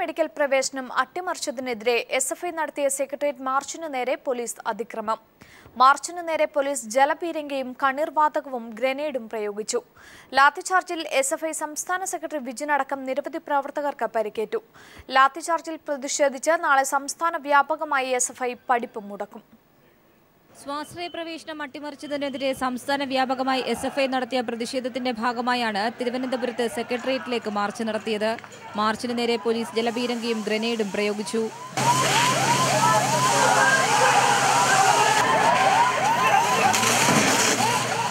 Medical പ്രവേശനം അട്ടിമറിച്ചതിനെതിരെ SFI നടത്തിയ secretariat മാർച്ചിനു നേരെ പോലീസ് അതിക്രമം. മാർച്ചിനു നേരെ പോലീസ് ജലപീരങ്കിയും കണ്ണീർവാതകവും ഗ്രനേഡും പ്രയോഗിച്ചു. ലാത്തിചാർജിൽ എസ്എഫ്ഐ സംസ്ഥാന സെക്രട്ടറി വിജിൻ അടക്കം നിരവധി പ്രവർത്തകർക്ക് പരിക്കേറ്റു. ലാത്തിചാർജിൽ പ്രതിഷേധിച്ച് നാളെ സംസ്ഥാന വ്യാപകമായി എസ്എഫ്ഐ പടിപ്പ് മുടക്കും. സ്വാശ്രയ പ്രവേശനം അട്ടിമറിച്ചതിനെതിരെ സംസ്ഥാന വ്യാപകമായി എസ്എഫ്ഐ നടത്തിയ പ്രതിഷേധത്തിന്റെ ഭാഗമായാണ് തിരുവനന്തപുരത്ത് സെക്രട്ടേറിയറ്റിലേക്ക് മാർച്ച് നടത്തിയത്. മാർച്ചിന് നേരെ പോലീസ് ജലപീരങ്കിയും ഗ്രനേഡും പ്രയോഗിച്ചു.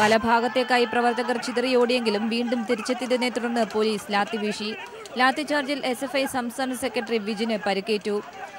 പല ഭാഗത്തേക്കായി പ്രവർത്തകർ ചിതറിയോടിയെങ്കിലും വീണ്ടും തിരിച്ചെത്തിയതിനെ തുടർന്ന് പോലീസ് ലാത്തി വീശി. ലാത്തിചാർജിൽ എസ്എഫ്ഐ സംസ്ഥാന സെക്രട്ടറി വിജിന് പരിക്കേറ്റു.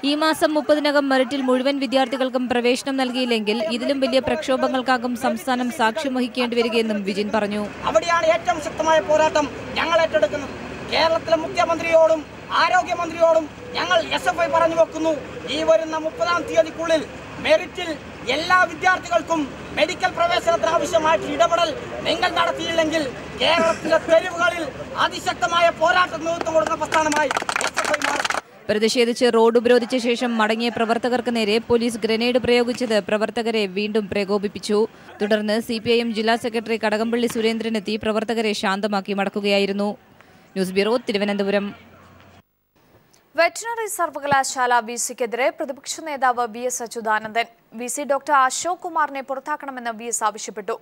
ഈ മാസം 30-നകം മെറിറ്റിൽ മുഴുവൻ വിദ്യാർത്ഥികൾക്കും പ്രവേശനം നൽകിയില്ലെങ്കിൽ ഇതിലും വലിയ പ്രക്ഷോഭങ്ങൾക്കാകും സംസ്ഥാനം സാക്ഷ്യം വഹിക്കേണ്ടി വരികയെന്നും വിജിൻ പറഞ്ഞു. അവിടെയാണ് ഏറ്റവും ശക്തമായ പോരാട്ടം ഞങ്ങൾ ഏറ്റെടുക്കുന്നത്. കേരളത്തിലെ മുഖ്യമന്ത്രിയോടും ആരോഗ്യമന്ത്രിയോടും ഞങ്ങൾ എസ്എഫ്ഐ പറഞ്ഞു വെക്കുന്നു, ഈ വരുന്ന 30-ാം തീയതിക്കുള്ളിൽ മെറിറ്റിൽ എല്ലാ വിദ്യാർത്ഥികൾക്കും മെഡിക്കൽ പ്രവേശനത്തിന് ആവശ്യമായിട്ട് ഇടപെടൽ നിങ്ങൾ നടത്തിയില്ലെങ്കിൽ കേരളത്തിലെ തെരുവുകളിൽ അതിശക്തമായ പോരാട്ടം നേതൃത്വം കൊടുക്കുന്ന പ്രസ്ഥാനമായി എസ്എഫ്ഐ മാറും. പ്രതിഷേധിച്ച് റോഡ് ഉപരോധിച്ച ശേഷം മടങ്ങിയ പ്രവർത്തകർക്ക് നേരെ പോലീസ് ഗ്രനേഡ് പ്രയോഗിച്ചത് പ്രവർത്തകരെ വീണ്ടും പ്രകോപിപ്പിച്ചു. തുടർന്ന് സിപിഐഎം ജില്ലാ സെക്രട്ടറി കടകംപള്ളി സുരേന്ദ്രനെത്തി പ്രവർത്തകരെ ശാന്തമാക്കി മടക്കുകയായിരുന്നു. News bureau, Thiruvananthapuram. വെറ്ററിനറി സർവകലാശാല വിസിക്കെതിരെ പ്രതിപക്ഷ നേതാവ് വി.എസ്. അച്യുതാനന്ദൻ. വിസി ഡോക്ടർ അശോക് കുമാറിനെ പുറത്താക്കണമെന്ന് വി.എസ്. ആവശ്യപ്പെട്ടു.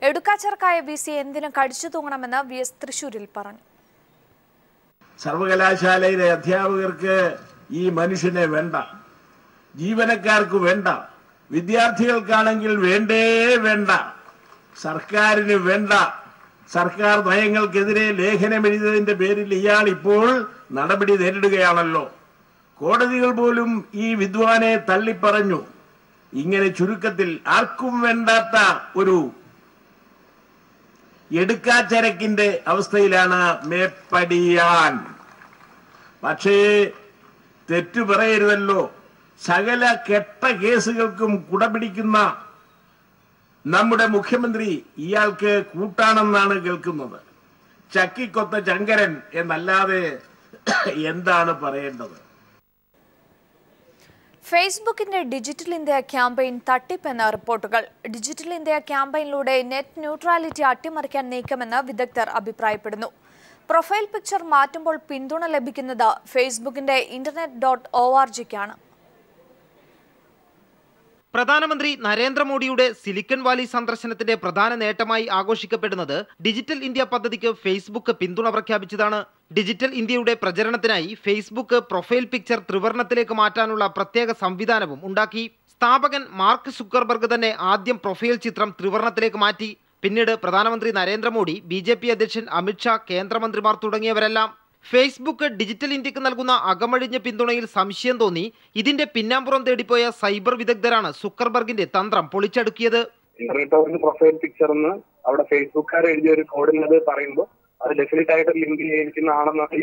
എടുക്കാച്ചർക്കായ വിസി എന്തിനു കടിച്ചു തൂങ്ങണമെന്ന് വി.എസ്. തൃശൂരിൽ പറഞ്ഞു. സർവകലാശാലയിലെ അധ്യാപകർക്ക് ഈ മനുഷ്യനെ വേണ്ട, ജീവനക്കാർക്ക് വേണ്ട, വിദ്യാർത്ഥികൾക്കാണെങ്കിൽ വേണ്ടേ വേണ്ട, സർക്കാരിന് വേണ്ട. സർക്കാർ നയങ്ങൾക്കെതിരെ ലേഖനമെഴുതിയതിന്റെ പേരിൽ ഇയാൾ ഇപ്പോൾ നടപടി നേരിടുകയാണല്ലോ. കോടതികൾ പോലും ഈ വിദ്വാനെ തള്ളിപ്പറഞ്ഞു. ഇങ്ങനെ ചുരുക്കത്തിൽ ആർക്കും വേണ്ടാത്ത ഒരു എടുക്കാച്ചരക്കിന്റെ അവസ്ഥയിലാണ് മേപ്പടിയാൻ. പക്ഷേ തെറ്റു പറയരുതല്ലോ, സകല കെട്ട കേസുകൾക്കും കുടപിടിക്കുന്ന നമ്മുടെ മുഖ്യമന്ത്രി ഇയാൾക്ക് കൂട്ടാണെന്നാണ് കേൾക്കുന്നത്. ചക്കിക്കൊത്ത ചങ്കരൻ എന്നല്ലാതെ എന്താണ് പറയേണ്ടത്? ഫേസ്ബുക്കിന്റെ ഡിജിറ്റൽ ഇന്ത്യ ക്യാമ്പയിൻ തട്ടിപ്പെന്ന റിപ്പോർട്ടുകൾ. ഡിജിറ്റൽ ഇന്ത്യ ക്യാമ്പയിനിലൂടെ നെറ്റ് ന്യൂട്രാലിറ്റി അട്ടിമറിക്കാൻ നീക്കമെന്ന് വിദഗ്ധർ അഭിപ്രായപ്പെടുന്നു. പ്രൊഫൈൽ പിക്ചർ മാറ്റുമ്പോൾ പിന്തുണ ലഭിക്കുന്നത് ഫേസ്ബുക്കിന്റെ internet.org-ക്കാണ്. പ്രധാനമന്ത്രി നരേന്ദ്രമോദിയുടെ സിലിക്കൺ വാലി സന്ദർശനത്തിന്റെ പ്രധാന നേട്ടമായി ആഘോഷിക്കപ്പെടുന്നത് ഡിജിറ്റൽ ഇന്ത്യ പദ്ധതിക്ക് ഫേസ്ബുക്ക് പിന്തുണ പ്രഖ്യാപിച്ചതാണ്. ഡിജിറ്റൽ ഇന്ത്യയുടെ പ്രചരണത്തിനായി ഫേസ്ബുക്ക് പ്രൊഫൈൽ പിക്ചർ ത്രിവർണത്തിലേക്ക് മാറ്റാനുള്ള പ്രത്യേക സംവിധാനവും ഉണ്ടാക്കി. സ്ഥാപകൻ മാർക്ക് സുക്കർബർഗ് തന്നെ ആദ്യം പ്രൊഫൈൽ ചിത്രം ത്രിവർണത്തിലേക്ക് മാറ്റി. പിന്നീട് പ്രധാനമന്ത്രി നരേന്ദ്രമോദി, BJP അധ്യക്ഷൻ അമിത്ഷാ, കേന്ദ്രമന്ത്രിമാർ തുടങ്ങിയവരെല്ലാം. ഫേസ്ബുക്ക് ഡിജിറ്റൽ ഇന്ത്യക്ക് നൽകുന്ന അകമഴിഞ്ഞ പിന്തുണയിൽ സംശയം തോന്നി ഇതിന്റെ പിന്നാമ്പുറം തേടിപ്പോയ സൈബർ വിദഗ്ധരാണ് സുക്കർബർഗിന്റെ തന്ത്രം പൊളിച്ചടുക്കിയത്. ഇന്റർനെറ്റ് പ്രൊഫൈൽ പിക്ചർ എന്ന് അവിടെ ഫേസ്ബുക്കാർ എഴുതിയ ഒരു കോഡിനത് പറയുമ്പോൾ അത് ഡെഫിനറ്റ് ആയിട്ട് ലിങ്ക് ചെയ്തിരിക്കുന്നതാണെന്നാണ്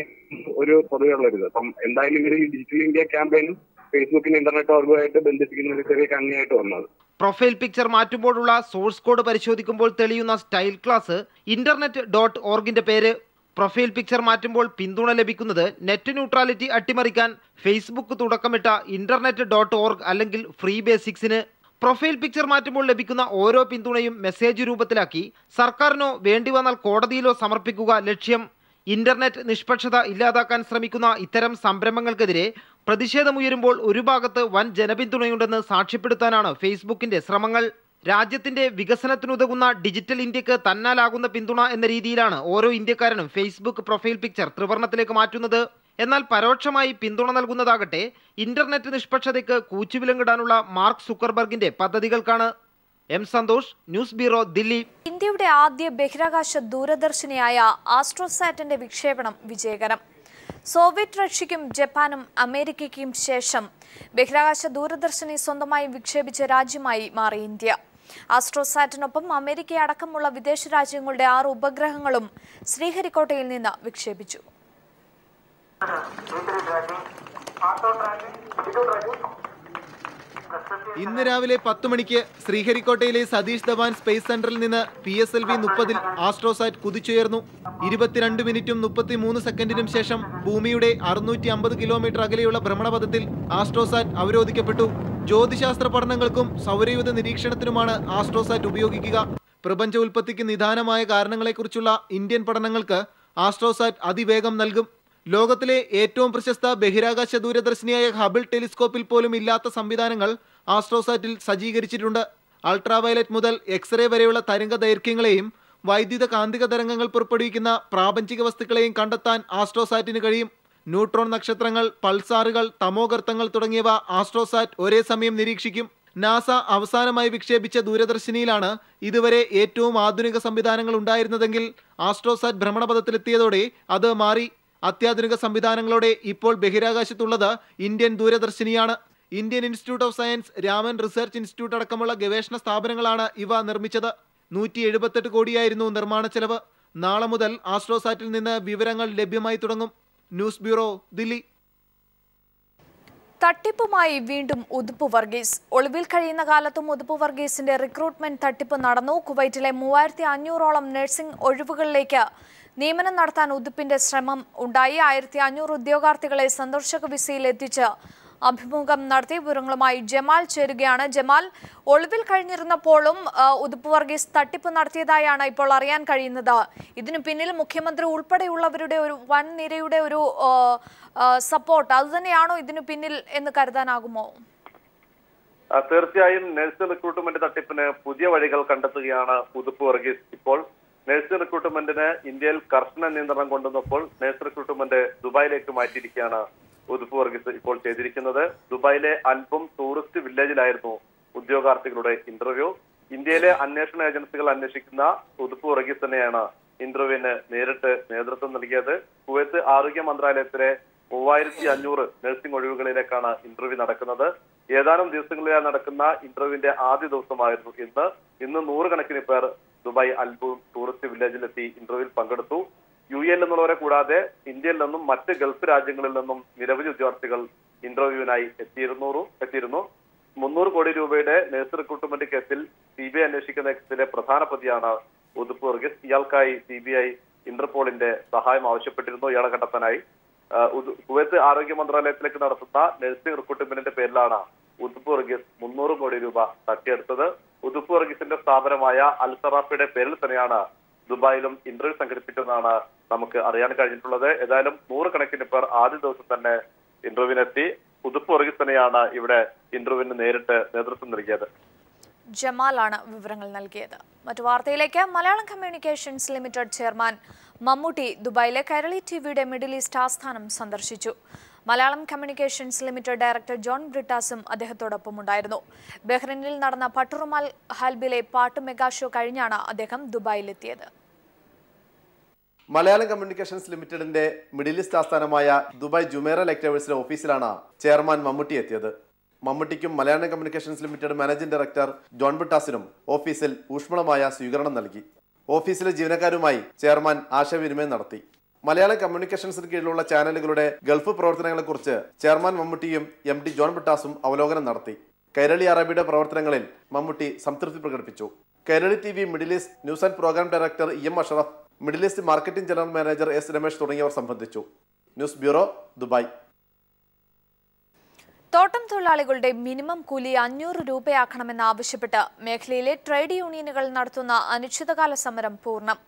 ഒരു പൊതുവെയുള്ളൊരിത്. അപ്പം എന്തായാലും ഇവർ ഈ ഡിജിറ്റൽ ഇന്ത്യ ക്യാമ്പയിനും ഫേസ്ബുക്കിന് ഇന്റർനെറ്റ് ബന്ധിപ്പിക്കുന്ന ഒരു ചെറിയ കണ്ണിയായിട്ട് വന്നത്. പ്രൊഫൈൽ പിക്ചർ മാറ്റുമ്പോഴുള്ള സോഴ്സ് കോഡ് പരിശോധിക്കുമ്പോൾ തെളിയുന്ന സ്റ്റൈൽ ക്ലാസ് internet.org-ന്റെ പേര്. പ്രൊഫൈൽ പിക്ചർ മാറ്റുമ്പോൾ പിന്തുണ ലഭിക്കുന്നത് നെറ്റ് ന്യൂട്രാലിറ്റി അട്ടിമറിക്കാൻ ഫേസ്ബുക്ക് തുടക്കമിട്ട internet.org അല്ലെങ്കിൽ ഫ്രീ ബേസിക്സിന്. പ്രൊഫൈൽ പിക്ചർ മാറ്റുമ്പോൾ ലഭിക്കുന്ന ഓരോ പിന്തുണയും മെസ്സേജ് രൂപത്തിലാക്കി സർക്കാരിനോ വേണ്ടി വന്നാൽ കോടതിയിലോ സമർപ്പിക്കുക ലക്ഷ്യം. ഇന്റർനെറ്റ് നിഷ്പക്ഷത ഇല്ലാതാക്കാൻ ശ്രമിക്കുന്ന ഇത്തരം സംരംഭങ്ങൾക്കെതിരെ പ്രതിഷേധമുയരുമ്പോൾ ഒരു ഭാഗത്ത് വൻ ജനപിന്തുണയുണ്ടെന്ന് സാക്ഷ്യപ്പെടുത്താനാണ് ഫേസ്ബുക്കിന്റെ ശ്രമങ്ങൾ. രാജ്യത്തിന്റെ വികസനത്തിനുതകുന്ന ഡിജിറ്റൽ ഇന്ത്യക്ക് തന്നാലാകുന്ന പിന്തുണ എന്ന രീതിയിലാണ് ഓരോ ഇന്ത്യക്കാരനും ഫേസ്ബുക്ക് പ്രൊഫൈൽ പിക്ചർ ത്രിവർണത്തിലേക്ക് മാറ്റുന്നത്. എന്നാൽ പരോക്ഷമായി പിന്തുണ നൽകുന്നതാകട്ടെ ഇന്റർനെറ്റ് നിഷ്പക്ഷതയ്ക്ക് കൂച്ചുവിലങ്ങിടാനുള്ള മാർക്ക് സുക്കർബർഗിന്റെ പദ്ധതികൾക്കാണ്. M Santhosh, news bureau, Delhi. ഇന്ത്യയുടെ ആദ്യ ബഹിരാകാശ ദൂരദർശിനിയായ ആസ്ട്രോസാറ്റിന്റെ വിക്ഷേപണം വിജയകരം. സോവിയറ്റ് റഷ്യയ്ക്കും ജപ്പാനും അമേരിക്കയ്ക്കും ശേഷം ബഹിരാകാശ ദൂരദർശിനി സ്വന്തമായി വിക്ഷേപിച്ച രാജ്യമായി മാറി ഇന്ത്യ. ആസ്ട്രോസാറ്റിനൊപ്പം അമേരിക്ക അടക്കമുള്ള വിദേശ രാജ്യങ്ങളുടെ 6 ഉപഗ്രഹങ്ങളും ശ്രീഹരിക്കോട്ടയിൽ നിന്ന് വിക്ഷേപിച്ചു. ഇന്ന് രാവിലെ 10 മണിക്ക് ശ്രീഹരിക്കോട്ടയിലെ സതീഷ് ധവാൻ സ്പേസ് സെന്ററിൽ നിന്ന് PSLV 30 ആസ്ട്രോസാറ്റ് കുതിച്ചുയർന്നു. 22 മിനിറ്റും 33 സെക്കൻഡിനും ശേഷം ഭൂമിയുടെ 650 കിലോമീറ്റർ അകലെയുള്ള ഭ്രമണപഥത്തിൽ ആസ്ട്രോസാറ്റ് അവരോധിക്കപ്പെട്ടു. ജ്യോതിശാസ്ത്ര പഠനങ്ങൾക്കും സൗരയൂഥ നിരീക്ഷണത്തിനുമാണ് ആസ്ട്രോസാറ്റ് ഉപയോഗിക്കുക. പ്രപഞ്ച ഉൽപ്പത്തിക്ക് നിദാനമായ കാരണങ്ങളെക്കുറിച്ചുള്ള ഇന്ത്യൻ പഠനങ്ങൾക്ക് ആസ്ട്രോസാറ്റ് അതിവേഗം നൽകും. ലോകത്തിലെ ഏറ്റവും പ്രശസ്ത ബഹിരാകാശ ദൂരദർശിനിയായ ഹബിൾ ടെലിസ്കോപ്പിൽ പോലും ഇല്ലാത്ത സംവിധാനങ്ങൾ ആസ്ട്രോസാറ്റിൽ സജ്ജീകരിച്ചിട്ടുണ്ട്. അൾട്രാവയലറ്റ് മുതൽ എക്സ്റേ വരെയുള്ള തരംഗ ദൈർഘ്യങ്ങളെയും വൈദ്യുത കാന്തിക തരംഗങ്ങൾ പുറപ്പെടുവിക്കുന്ന പ്രാപഞ്ചിക വസ്തുക്കളെയും കണ്ടെത്താൻ ആസ്ട്രോസാറ്റിന് കഴിയും. ന്യൂട്രോൺ നക്ഷത്രങ്ങൾ, പൾസാറുകൾ, തമോഗർത്തങ്ങൾ തുടങ്ങിയവ ആസ്ട്രോസാറ്റ് ഒരേ സമയം നിരീക്ഷിക്കും. നാസ അവസാനമായി വിക്ഷേപിച്ച ദൂരദർശിനിയിലാണ് ഇതുവരെ ഏറ്റവും ആധുനിക സംവിധാനങ്ങൾ ഉണ്ടായിരുന്നതെങ്കിൽ ആസ്ട്രോസാറ്റ് ഭ്രമണപഥത്തിലെത്തിയതോടെ അത് മാറി. അത്യാധുനിക സംവിധാനങ്ങളോടെ ഇപ്പോൾ ബഹിരാകാശത്തുള്ളത് ഇന്ത്യൻ ദൂരദർശിനിയാണ്. Indian institute of science, Raman research institute അടക്കമുള്ള ഗവേഷണ സ്ഥാപനങ്ങളാണ് ഇവ നിർമ്മിച്ചത്. 178 കോടിയായിരുന്നു നിർമ്മാണ ചെലവ്. നാളെ മുതൽ ആസ്ട്രോസാറ്റിൽ നിന്ന് വിവരങ്ങൾ ലഭ്യമായി തുടങ്ങും. News bureau, Delhi. തട്ടിപ്പുമായി വീണ്ടും ഉതുപ്പ് വർഗീസ്. ഒളിവിൽ കഴിയുന്ന കാലത്തും ഉതുപ്പ് വർഗീസിന്റെ റിക്രൂട്ട്മെന്റ് തട്ടിപ്പ് നടന്നു. കുവൈറ്റിലെ 3500ഓളം നഴ്സിംഗ് ഒഴിവുകളിലേക്ക് നിയമനം നടത്താൻ ഉതുപ്പിന്റെ ശ്രമം ഉണ്ടായി. 1500 ഉദ്യോഗാർത്ഥികളെ സന്ദർശക വിസയിൽ എത്തിച്ച് അഭിമുഖം നടത്തി. വിവരങ്ങളുമായി ജമാൽ ചേരുകയാണ്. ജമാൽ, ഒളിവിൽ കഴിഞ്ഞിരുന്നപ്പോഴും ഉതുപ്പ് വർഗീസ് തട്ടിപ്പ് നടത്തിയതായാണ് ഇപ്പോൾ അറിയാൻ കഴിയുന്നത്. ഇതിനു പിന്നിൽ മുഖ്യമന്ത്രി ഉൾപ്പെടെയുള്ളവരുടെ ഒരു വൻ നിരയുടെ ഒരു സപ്പോർട്ട് അതുതന്നെയാണോ ഇതിനു പിന്നിൽ എന്ന് കരുതാനാകുമോ? തീർച്ചയായും നഴ്സ് റിക്രൂട്ട്മെന്റ് തട്ടിപ്പിന് പുതിയ വഴികൾ കണ്ടെത്തുകയാണ് ഉതുപ്പ് വർഗീസ്. ഇപ്പോൾ നഴ്സ് റിക്രൂട്ട്മെന്റിന് ഇന്ത്യയിൽ കർശന നിയന്ത്രണം കൊണ്ടുവന്നപ്പോൾ നഴ്സ് റിക്രൂട്ട്മെന്റ് ദുബായിലേക്ക് മാറ്റിയിരിക്കുകയാണ് ഉതുപ്പ് വർഗീസ് ഇപ്പോൾ ചെയ്തിരിക്കുന്നത്. ദുബായിലെ അൽബം ടൂറിസ്റ്റ് വില്ലേജിലായിരുന്നു ഉദ്യോഗാർത്ഥികളുടെ ഇന്റർവ്യൂ. ഇന്ത്യയിലെ അന്വേഷണ ഏജൻസികൾ അന്വേഷിക്കുന്ന ഉതുപ്പ് വർഗീസ് തന്നെയാണ് ഇന്റർവ്യൂവിന് നേരിട്ട് നേതൃത്വം നൽകിയത്. കുവൈത്ത് ആരോഗ്യ മന്ത്രാലയത്തിലെ 3500 നഴ്സിംഗ് ഒഴിവുകളിലേക്കാണ് ഇന്റർവ്യൂ നടക്കുന്നത്. ഏതാനും ദിവസങ്ങളിലായി നടക്കുന്ന ഇന്റർവ്യൂവിന്റെ ആദ്യ ദിവസമായിരുന്നു ഇന്ന് 100 കണക്കിന് പേർ ദുബായ് അൽബൂം ടൂറിസ്റ്റ് വില്ലേജിലെത്തി ഇന്റർവ്യൂവിൽ പങ്കെടുത്തു. UAE നിന്നുള്ളവരെ കൂടാതെ ഇന്ത്യയിൽ നിന്നും മറ്റ് ഗൾഫ് രാജ്യങ്ങളിൽ നിന്നും നിരവധി ഉദ്യോഗാർത്ഥികൾ ഇന്റർവ്യൂവിനായി എത്തിയിരുന്നു. 300 കോടി രൂപയുടെ നഴ്സ് റിക്രൂട്ട്മെന്റ് കേസിൽ CBI അന്വേഷിക്കുന്ന കേസിലെ പ്രധാന പ്രതിയാണ് ഉതുപ്പ് വർഗീസ്. ഇയാൾക്കായി CBI ഇന്റർപോളിന്റെ സഹായം ആവശ്യപ്പെട്ടിരുന്നു. ഇയാളെ കണ്ടെത്താനായി കുവൈത്ത് ആരോഗ്യ മന്ത്രാലയത്തിലേക്ക് നടത്തുന്ന നഴ്സിംഗ് റിക്രൂട്ട്മെന്റിന്റെ പേരിലാണ് ഉതുപ്പ് വർഗീസ് 300 കോടി രൂപ തട്ടിയെടുത്തത്. ഉതുപ്പ് വർഗീസിന്റെ സ്ഥാപനമായ അൽ സറാഫയുടെ പേരിൽ തന്നെയാണ് ദുബായിലും ഇന്റർവ്യൂ സംഘടിപ്പിച്ചതെന്നാണ് നമുക്ക് അറിയാൻ കഴിഞ്ഞിട്ടുള്ളത്. ഏതായാലും 100 കണക്കിന് പേർ ആദ്യ ദിവസം തന്നെ ഇന്റർവ്യൂവിനെത്തി. ഉതുപ്പ് വർഗീസ് തന്നെയാണ് ഇവിടെ ഇന്റർവ്യൂവിന് നേരിട്ട് നേതൃത്വം നൽകിയത്. ജമാലാണ് വിവരങ്ങൾ നൽകിയത്. മറ്റു വാർത്തയിലേക്ക്. Malayalam communications limited chairman Mammootty ദുബായിലെ കൈരളി TVയുടെ മിഡിൽ ഈസ്റ്റ് ആസ്ഥാനം സന്ദർശിച്ചു. Malayalam communications limited director John ബ്രിട്ടാസും അദ്ദേഹത്തോടൊപ്പം ഉണ്ടായിരുന്നു. ബഹ്റൈനിൽ നടന്ന പട്ടുറുമാൽ ഹൽബിലെ പാട്ട് മെഗാ ഷോ കഴിഞ്ഞാണ് അദ്ദേഹം ദുബായിലെത്തിയത്. മലയാളം കമ്മ്യൂണിക്കേഷൻസ് ലിമിറ്റഡിന്റെ മിഡിൽ ഈസ്റ്റ് ആസ്ഥാനമായ ദുബായ് ജുമേറ ലൈക് ടവേഴ്സിലെ ഓഫീസിലാണ് ചെയർമാൻ മമ്മൂട്ടി എത്തിയത്. മമ്മൂട്ടിക്കും Malayalam communications limited managing director John ബ്രിട്ടാസിനും ഓഫീസിൽ ഊഷ്മളമായ സ്വീകരണം നൽകി. ഓഫീസിലെ ജീവനക്കാരുമായി ചെയർമാൻ ആശയവിനിമയം നടത്തി. മലയാളം കമ്മ്യൂണിക്കേഷൻസിന് കീഴിലുള്ള ചാനലുകളുടെ ഗൾഫ് പ്രവർത്തനങ്ങളെക്കുറിച്ച് ചെയർമാൻ മമ്മൂട്ടിയും MD ജോൺ ബ്രിട്ടാസും അവലോകനം നടത്തി. കൈരളി അറബിയുടെ പ്രവർത്തനങ്ങളിൽ മമ്മൂട്ടി സംതൃപ്തി പ്രകടിപ്പിച്ചു. Kairali TV middle east news and programme director EM Ashraf, middle east marketing general manager S Ramesh തുടങ്ങിയവർ സംബന്ധിച്ചു. News bureau, Dubai. തോട്ടം തൊഴിലാളികളുടെ മിനിമം കൂലി 500 രൂപയാക്കണമെന്നാവശ്യപ്പെട്ട് മേഖലയിലെ ട്രേഡ് യൂണിയനുകൾ നടത്തുന്ന അനിശ്ചിതകാല സമരം പൂർണ്ണം.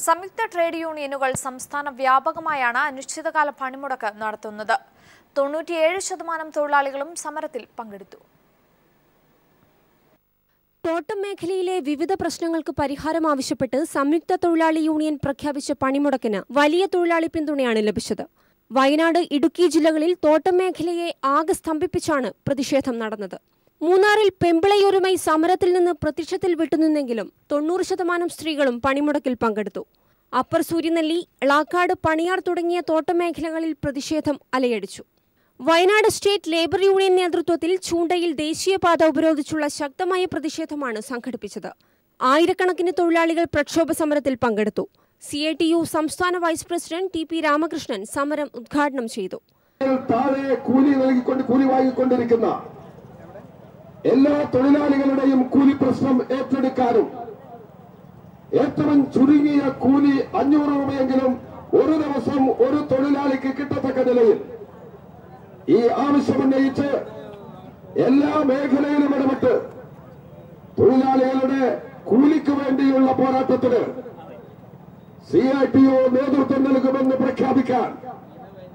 സംയുക്ത ട്രേഡ് യൂണിയനുകൾ സംസ്ഥാന വ്യാപകമായാണ് അനിശ്ചിതകാല പണിമുടക്ക് നടത്തുന്നത്. 97% തൊഴിലാളികളും സമരത്തിൽ പങ്കെടുത്തു. തോട്ടം മേഖലയിലെ വിവിധ പ്രശ്നങ്ങൾക്ക് പരിഹാരം ആവശ്യപ്പെട്ട് സംയുക്ത തൊഴിലാളി യൂണിയൻ പ്രഖ്യാപിച്ച പണിമുടക്കിന് വലിയ തൊഴിലാളി പിന്തുണയാണ് ലഭിച്ചത്. വയനാട്, ഇടുക്കി ജില്ലകളിൽ തോട്ടം മേഖലയെ ആകെ സ്തംഭിപ്പിച്ചാണ് പ്രതിഷേധം നടന്നത്. മൂന്നാറിൽ പെമ്പിളയൊരുമൈ സമരത്തിൽ നിന്ന് പ്രത്യക്ഷത്തിൽ വിട്ടുനിന്നെങ്കിലും 90% സ്ത്രീകളും പണിമുടക്കിൽ പങ്കെടുത്തു. അപ്പർ സൂര്യനെല്ലി, എളാക്കാട്, പണിയാർ തുടങ്ങിയ തോട്ടം മേഖലകളിൽ പ്രതിഷേധം അലയടിച്ചു. വയനാട് സ്റ്റേറ്റ് ലേബർ യൂണിയൻ നേതൃത്വത്തിൽ ചൂണ്ടയിൽ ദേശീയപാത ഉപരോധിച്ചുള്ള ശക്തമായ പ്രതിഷേധമാണ് സംഘടിപ്പിച്ചത്. ആയിരക്കണക്കിന് തൊഴിലാളികൾ പ്രക്ഷോഭ സമരത്തിൽ പങ്കെടുത്തു. CITU സംസ്ഥാന വൈസ് പ്രസിഡന്റ് TP രാമകൃഷ്ണൻ സമരം ഉദ്ഘാടനം ചെയ്തു. കൂലി വാങ്ങിക്കൊണ്ടിരിക്കുന്ന എല്ലാ തൊഴിലാളികളുടെയും കൂലി പ്രശ്നം ഏറ്റെടുക്കാനും ഏറ്റവും ചുരുങ്ങിയ കൂലി 500 രൂപയെങ്കിലും ഒരു ദിവസം ഒരു തൊഴിലാളിക്ക് കിട്ടത്തക്ക നിലയിൽ ഈ ആവശ്യമുന്നയിച്ച് എല്ലാ മേഖലയിലും ഇടപെട്ട് തൊഴിലാളികളുടെ കൂലിക്ക് വേണ്ടിയുള്ള പോരാട്ടത്തിന് CITO നേതൃത്വം നൽകുമെന്ന് പ്രഖ്യാപിക്കാൻ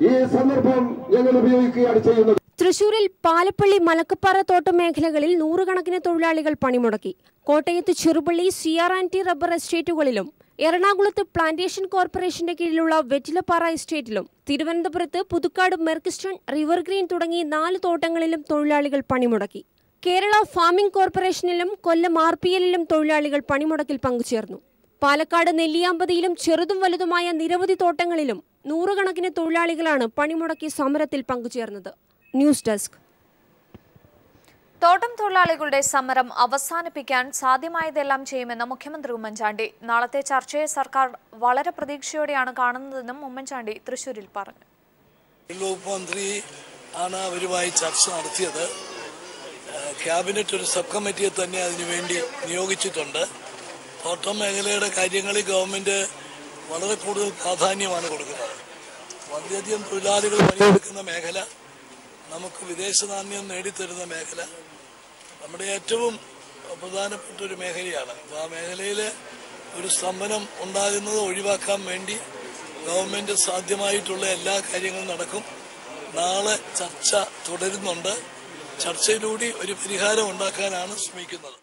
ഈ സന്ദർഭം ഞങ്ങൾ ഉപയോഗിക്കുകയാണ് ചെയ്യുന്നത്. തൃശൂരിൽ പാലപ്പള്ളി മലക്കപ്പാറ തോട്ടം മേഖലകളിൽ നൂറുകണക്കിന് തൊഴിലാളികൾ പണിമുടക്കി. കോട്ടയത്ത് ചെറുപള്ളി CR&T റബ്ബർ എസ്റ്റേറ്റുകളിലും എറണാകുളത്ത് പ്ലാന്റേഷൻ കോർപ്പറേഷന്റെ കീഴിലുള്ള വെറ്റിലപ്പാറ എസ്റ്റേറ്റിലും തിരുവനന്തപുരത്ത് പുതുക്കാട് മെർക്കിസ്റ്റൺ റിവർ ഗ്രീൻ തുടങ്ങി 4 തോട്ടങ്ങളിലും തൊഴിലാളികൾ പണിമുടക്കി. കേരള ഫാമിംഗ് കോർപ്പറേഷനിലും കൊല്ലം RPLലും തൊഴിലാളികൾ പണിമുടക്കിൽ പങ്കുചേർന്നു. പാലക്കാട് നെല്ലിയാമ്പതിയിലും ചെറുതും വലുതുമായ നിരവധി തോട്ടങ്ങളിലും നൂറുകണക്കിന് തൊഴിലാളികളാണ് പണിമുടക്കി സമരത്തിൽ പങ്കുചേർന്നത്. News desk. തോട്ടം തൊഴിലാളികളുടെ സമരം അവസാനിപ്പിക്കാൻ സാധ്യമായതെല്ലാം ചെയ്യുമെന്ന് മുഖ്യമന്ത്രി ഉമ്മൻചാണ്ടി. നാളത്തെ ചർച്ചയെ സർക്കാർ വളരെ പ്രതീക്ഷയോടെയാണ് കാണുന്നതെന്നും ഉമ്മൻചാണ്ടി തൃശൂരിൽ പറഞ്ഞു. മുഖ്യമന്ത്രി ആണ് അവരുമായി ചർച്ച നടത്തിയത്. ക്യാബിനറ്റ് ഒരു സബ് കമ്മിറ്റിയെ തന്നെ അതിനുവേണ്ടി നിയോഗിച്ചിട്ടുണ്ട്. തോട്ടം മേഖലയുടെ കാര്യങ്ങളിൽ ഗവൺമെന്റ് വളരെ കൂടുതൽ പ്രാധാന്യമാണ് കൊടുക്കുന്നത്. വളരെയധികം തൊഴിലാളികൾ പണിയെടുക്കുന്ന മേഖല, നമുക്ക് വിദേശ നാണ്യം നേടിത്തരുന്ന മേഖല നമ്മുടെ ഏറ്റവും പ്രധാനപ്പെട്ട ഒരു മേഖലയാണ്. അപ്പോൾ ആ മേഖലയിൽ ഒരു സ്തംഭനം ഉണ്ടാകുന്നത് ഒഴിവാക്കാൻ വേണ്ടി ഗവൺമെന്റ് സാധ്യമായിട്ടുള്ള എല്ലാ കാര്യങ്ങളും നടക്കും. നാളെ ചർച്ച തുടരുന്നുണ്ട്. ചർച്ചയിലൂടെ ഒരു പരിഹാരം ഉണ്ടാക്കാനാണ് ശ്രമിക്കുന്നത്.